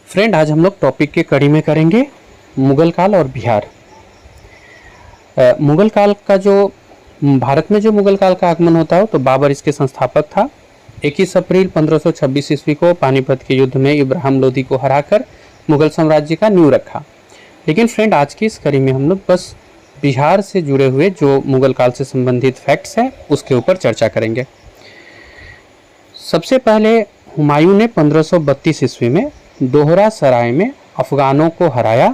Friend, आज हम लोग टॉपिक के कड़ी में करेंगे मुगल काल और बिहार। मुगल काल का जो भारत में जो मुगल काल का आगमन होता है तो बाबर इसके संस्थापक था। 21 अप्रैल 1526 ईस्वी को पानीपत के युद्ध में इब्राहिम लोदी को हराकर मुगल साम्राज्य का नींव रखा। लेकिन फ्रेंड, आज की इस कड़ी में हम लोग बस बिहार से जुड़े हुए जो मुगल काल से संबंधित फैक्ट्स हैं उसके ऊपर चर्चा करेंगे। सबसे पहले हुमायूं ने 1532 ईस्वी में दोहरा सराय में अफगानों को हराया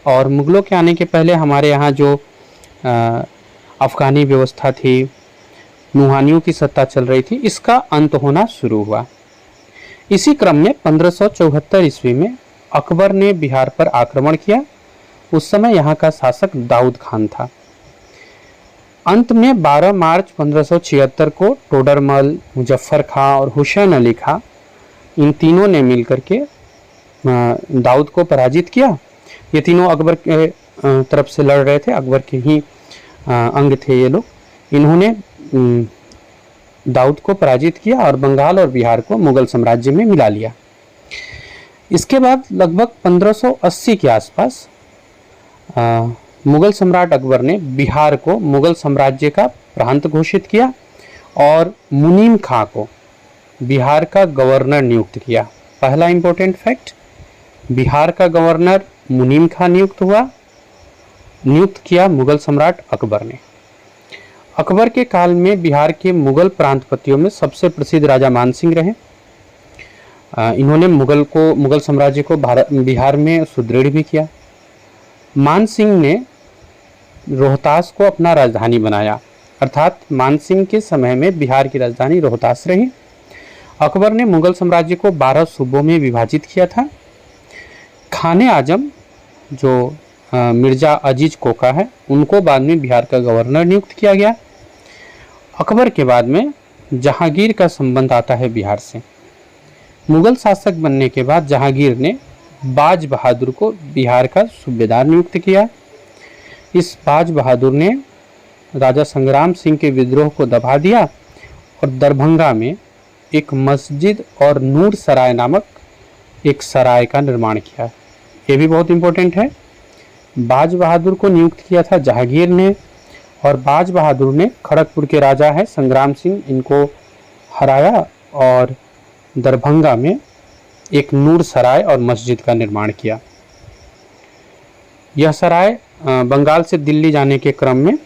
और मुगलों के आने के पहले हमारे यहाँ जो अफगानी व्यवस्था थी, नुहानियों की सत्ता चल रही थी, इसका अंत होना शुरू हुआ। इसी क्रम में 1574 ईस्वी में अकबर ने बिहार पर आक्रमण किया। उस समय यहाँ का शासक दाऊद खान था। अंत में 12 मार्च 1576 को टोडरमल, मुजफ्फर खां और हुसैन अली खां, इन तीनों ने मिलकर के दाऊद को पराजित किया। ये तीनों अकबर के तरफ से लड़ रहे थे, अकबर के ही अंग थे ये लोग। इन्होंने दाऊद को पराजित किया और बंगाल और बिहार को मुगल साम्राज्य में मिला लिया। इसके बाद लगभग 1580 के आसपास मुगल सम्राट अकबर ने बिहार को मुगल साम्राज्य का प्रांत घोषित किया और मुनीम खां को बिहार का गवर्नर नियुक्त किया। पहला इंपॉर्टेंट फैक्ट, बिहार का गवर्नर मुनीम खां नियुक्त किया मुगल सम्राट अकबर ने। अकबर के काल में बिहार के मुगल प्रांतपतियों में सबसे प्रसिद्ध राजा मानसिंह रहे। इन्होंने मुगल साम्राज्य को बिहार में सुदृढ़ भी किया। मानसिंह ने रोहतास को अपना राजधानी बनाया, अर्थात मानसिंह के समय में बिहार की राजधानी रोहतास रही। अकबर ने मुगल साम्राज्य को 12 सूबों में विभाजित किया था। खाने आजम जो मिर्जा अजीज कोका है, उनको बाद में बिहार का गवर्नर नियुक्त किया गया। अकबर के बाद में जहांगीर का संबंध आता है बिहार से। मुगल शासक बनने के बाद जहांगीर ने बाज बहादुर को बिहार का सूबेदार नियुक्त किया। इस बाज बहादुर ने राजा संग्राम सिंह के विद्रोह को दबा दिया और दरभंगा में एक मस्जिद और नूर सराय नामक एक सराय का निर्माण किया। ये भी बहुत इंपॉर्टेंट है। बाज बहादुर को नियुक्त किया था जहांगीर ने, और बाज बहादुर ने खड़गपुर के राजा है संग्राम सिंह, इनको हराया और दरभंगा में एक नूर सराय और मस्जिद का निर्माण किया। यह सराय बंगाल से दिल्ली जाने के क्रम में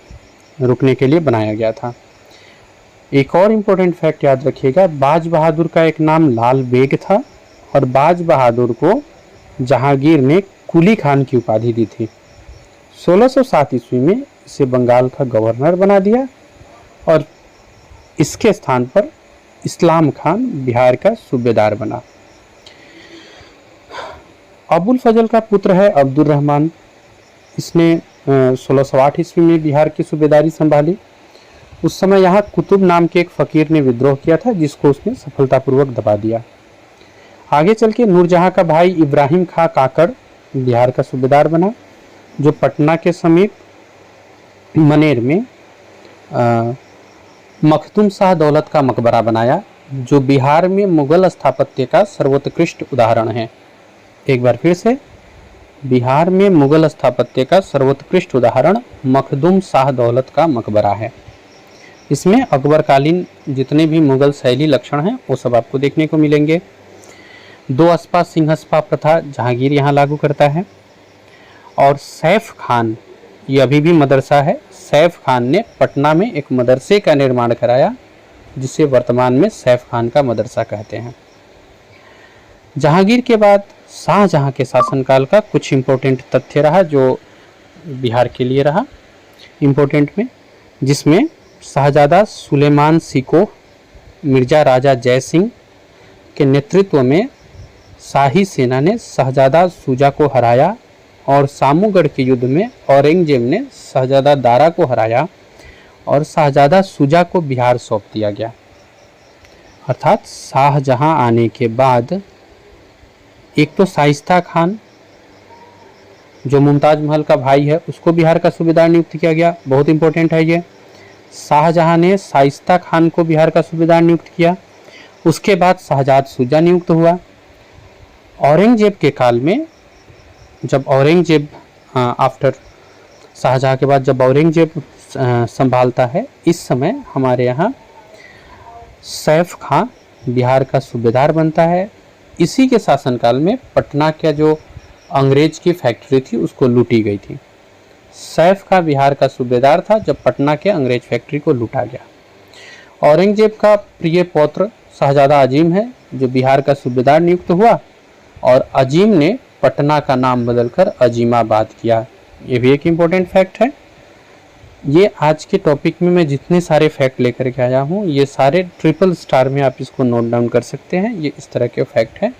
रुकने के लिए बनाया गया था। एक और इम्पोर्टेंट फैक्ट याद रखिएगा, बाज बहादुर का एक नाम लाल बेग था और बाज बहादुर को जहांगीर ने कुली खान की उपाधि दी थी। 1607 ईस्वी में इसे बंगाल का गवर्नर बना दिया और इसके स्थान पर इस्लाम खान बिहार का सूबेदार बना। अबुल फजल का पुत्र है अब्दुल रहमान। इसने 1608 ईस्वी में बिहार की सूबेदारी संभाली। उस समय यहाँ कुतुब नाम के एक फकीर ने विद्रोह किया था, जिसको उसने सफलतापूर्वक दबा दिया। आगे चल के नूरजहां का भाई इब्राहिम खां काकड़ बिहार का सूबेदार बना, जो पटना के समीप मनेर में मखदूम शाह दौलत का मकबरा बनाया, जो बिहार में मुगल स्थापत्य का सर्वोत्कृष्ट उदाहरण है। एक बार फिर से, बिहार में मुगल स्थापत्य का सर्वोत्कृष्ट उदाहरण मखदूम शाह दौलत का मकबरा है। इसमें अकबरकालीन जितने भी मुगल शैली लक्षण हैं वो सब आपको देखने को मिलेंगे। 2 अस्पा सिंहस्पा प्रथा जहांगीर यहाँ लागू करता है। और सैफ खान, ये अभी भी मदरसा है, सैफ खान ने पटना में एक मदरसे का निर्माण कराया, जिसे वर्तमान में सैफ खान का मदरसा कहते हैं। जहांगीर के बाद शाहजहां के शासनकाल का कुछ इम्पोर्टेंट तथ्य रहा जो बिहार के लिए रहा इम्पोर्टेंट में, जिसमें शाहजादा सुलेमान सिकोह मिर्जा राजा जय सिंह के नेतृत्व में शाही सेना ने शहजादा शुजा को हराया और सामूगढ़ के युद्ध में औरंगजेब ने शहजादा दारा को हराया और शहजादा शुजा को बिहार सौंप दिया गया। अर्थात शाहजहां आने के बाद एक तो शाइस्ता खान जो मुमताज महल का भाई है उसको बिहार का सूबेदार नियुक्त किया गया, बहुत इंपॉर्टेंट है ये। शाहजहां ने शाइस्ता खान को बिहार का सूबेदार नियुक्त किया। उसके बाद शहजाद शुजा नियुक्त हुआ। औरंगजेब के काल में, जब औरंगजेब आफ्टर शाहजहाँ के बाद जब औरंगजेब संभालता है, इस समय हमारे यहाँ सैफ खां बिहार का सूबेदार बनता है। इसी के शासनकाल में पटना का जो अंग्रेज की फैक्ट्री थी उसको लूटी गई थी। सैफ खां बिहार का सूबेदार था जब पटना के अंग्रेज फैक्ट्री को लूटा गया। औरंगजेब का प्रिय पौत्र शहजादा अजीम है जो बिहार का सूबेदार नियुक्त हुआ, और अजीम ने पटना का नाम बदलकर अजीमाबाद किया। ये भी एक इम्पोर्टेंट फैक्ट है। ये आज के टॉपिक में मैं जितने सारे फैक्ट लेकर के आया हूँ ये सारे ट्रिपल स्टार में आप इसको नोट डाउन कर सकते हैं। ये इस तरह के फैक्ट हैं।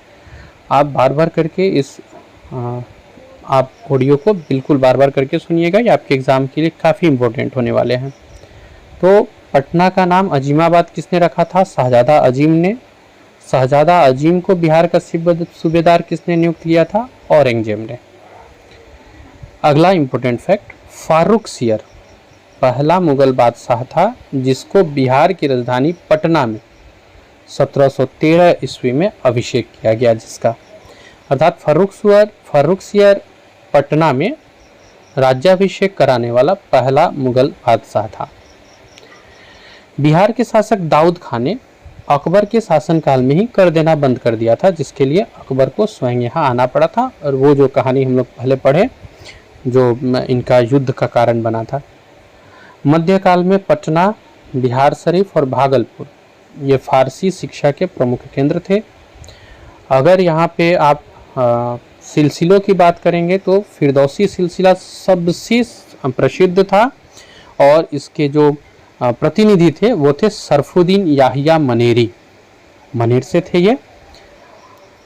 आप बार बार करके इस आप ऑडियो को बिल्कुल बार बार करके सुनिएगा, ये आपके एग्ज़ाम के लिए काफ़ी इम्पोर्टेंट होने वाले हैं। तो पटना का नाम अजीमाबाद किसने रखा था? शहजादा अजीम ने। शहजादा अजीम को बिहार का सूबेदार किसने नियुक्त किया था? औरंगजेब ने। अगला इम्पोर्टेंट फैक्ट, फारूक सियर पहला मुगल बादशाह था जिसको बिहार की राजधानी पटना में 1713 ईस्वी में अभिषेक किया गया, जिसका अर्थात फारूक सियर पटना में राज्याभिषेक कराने वाला पहला मुगल बादशाह था। बिहार के शासक दाऊद खान ने अकबर के शासनकाल में ही कर देना बंद कर दिया था, जिसके लिए अकबर को स्वयं यहाँ आना पड़ा था। और वो जो कहानी हम लोग पहले पढ़े जो इनका युद्ध का कारण बना था। मध्यकाल में पटना, बिहार शरीफ और भागलपुर ये फारसी शिक्षा के प्रमुख केंद्र थे। अगर यहाँ पे आप सिलसिलों की बात करेंगे तो फिरदौसी सिलसिला सबसे प्रसिद्ध था, और इसके जो प्रतिनिधि थे वो थे सरफुद्दीन याहिया मनेरी, मनेर से थे ये।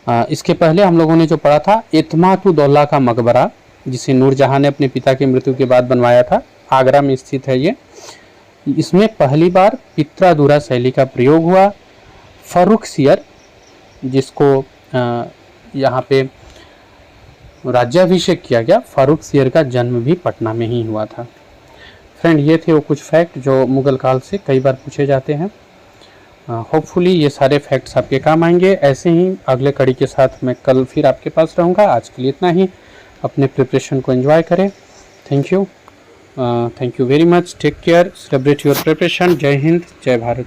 इसके पहले हम लोगों ने जो पढ़ा था इत्माद-उद-दौला का मकबरा, जिसे नूरजहां ने अपने पिता की मृत्यु के बाद बनवाया था, आगरा में स्थित है ये। इसमें पहली बार पित्रादुरा शैली का प्रयोग हुआ। फारूक सियर जिसको यहाँ पे राज्याभिषेक किया गया, फारूक सियर का जन्म भी पटना में ही हुआ था। फ्रेंड, ये थे वो कुछ फैक्ट जो मुगल काल से कई बार पूछे जाते हैं। होपफुली ये सारे फैक्ट्स आपके काम आएंगे। ऐसे ही अगले कड़ी के साथ मैं कल फिर आपके पास रहूँगा। आज के लिए इतना ही। अपने प्रिपरेशन को एंजॉय करें। Thank you very much. Take care, celebrate your preparation. जय हिंद, जय भारत।